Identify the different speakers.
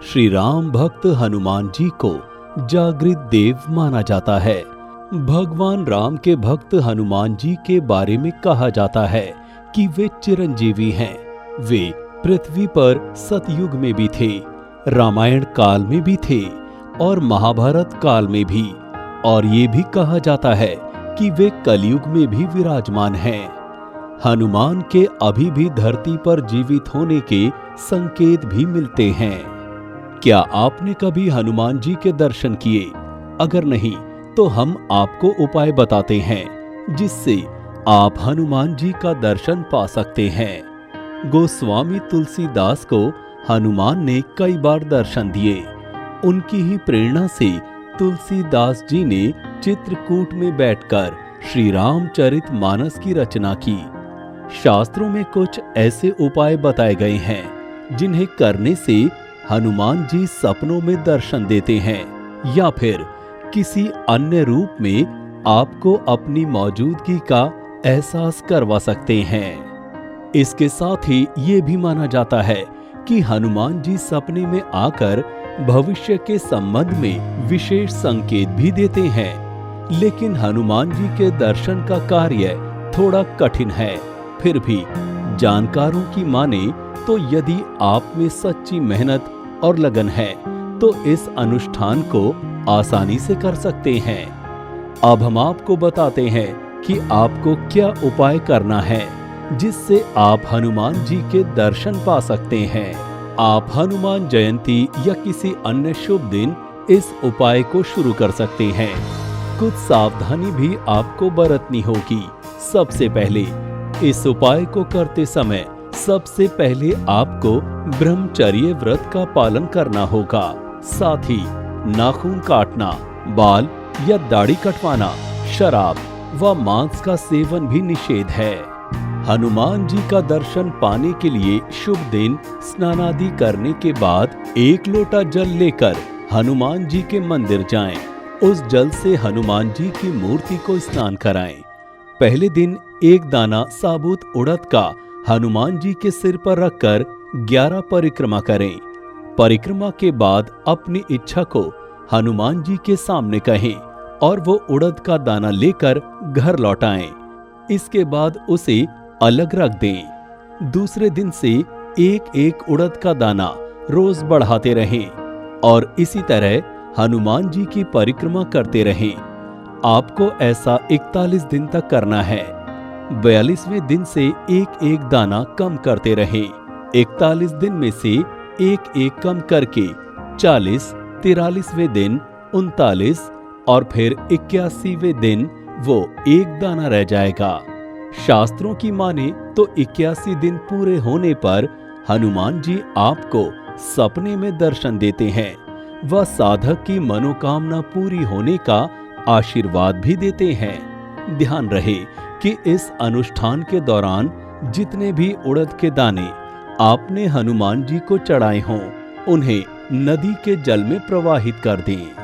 Speaker 1: श्री राम भक्त हनुमान जी को जागृत देव माना जाता है। भगवान राम के भक्त हनुमान जी के बारे में कहा जाता है कि वे चिरंजीवी हैं। वे पृथ्वी पर सतयुग में भी थे, रामायण काल में भी थे और महाभारत काल में भी, और ये भी कहा जाता है कि वे कलयुग में भी विराजमान हैं। हनुमान के अभी भी धरती पर जीवित होने के संकेत भी मिलते हैं। क्या आपने कभी हनुमान जी के दर्शन किए? अगर नहीं तो हम आपको उपाय बताते हैं जिससे आप हनुमान जी का दर्शन पा सकते हैं। गोस्वामी तुलसीदास को हनुमान ने कई बार दर्शन दिए। उनकी ही प्रेरणा से तुलसीदास जी ने चित्रकूट में बैठकर श्री रामचरितमानस की रचना की। शास्त्रों में कुछ ऐसे उपाय बताए गए हैं जिन्हें करने से हनुमान जी सपनों में दर्शन देते हैं या फिर किसी अन्य रूप में आपको अपनी मौजूदगी का एहसास करवा सकते हैं। इसके साथ ही ये भी माना जाता है कि हनुमान जी सपने में आकर भविष्य के संबंध में विशेष संकेत भी देते हैं। लेकिन हनुमान जी के दर्शन का कार्य थोड़ा कठिन है। फिर भी जानकारों की माने तो यदि आप में सच्ची मेहनत और लगन है तो इस अनुष्ठान को आसानी से कर सकते हैं। अब हम आपको बताते हैं कि आपको क्या उपाय करना है जिससे आप हनुमान जी के दर्शन पा सकते हैं। आप हनुमान जयंती या किसी अन्य शुभ दिन इस उपाय को शुरू कर सकते हैं। कुछ सावधानी भी आपको बरतनी होगी। सबसे पहले इस उपाय को करते समय सबसे पहले आपको ब्रह्मचर्य व्रत का पालन करना होगा। साथ ही नाखून काटना, बाल या दाढ़ी कटवाना, शराब व मांस का सेवन भी निषेध है। हनुमान जी का दर्शन पाने के लिए शुभ दिन स्नानादि करने के बाद 1 लोटा जल लेकर हनुमान जी के मंदिर जाएं। उस जल से हनुमान जी की मूर्ति को स्नान कराएं। पहले दिन 1 दाना साबुत उड़द का हनुमान जी के सिर पर रखकर 11 परिक्रमा करें। परिक्रमा के बाद अपनी इच्छा को हनुमान जी के सामने कहें और वो उड़द का दाना लेकर घर लौटाएं। इसके बाद उसे अलग रख दें। दूसरे दिन से 1-1 उड़द का दाना रोज बढ़ाते रहें और इसी तरह हनुमान जी की परिक्रमा करते रहें। आपको ऐसा 41 दिन तक करना है। 42वें दिन से 1-1 दाना कम करते रहें। 41 दिन में से 1-1 कम करके 40, 43वें दिन 39 और फिर 81वें दिन वो 1 दाना रह जाएगा। शास्त्रों की माने तो 81 दिन पूरे होने पर हनुमान जी आपको सपने में दर्शन देते हैं व साधक की मनोकामना पूरी होने का आशीर्वाद भी देते हैं। ध्यान रहे कि इस अनुष्ठान के दौरान जितने भी उड़द के दाने आपने हनुमान जी को चढ़ाए हों, उन्हें नदी के जल में प्रवाहित कर दें।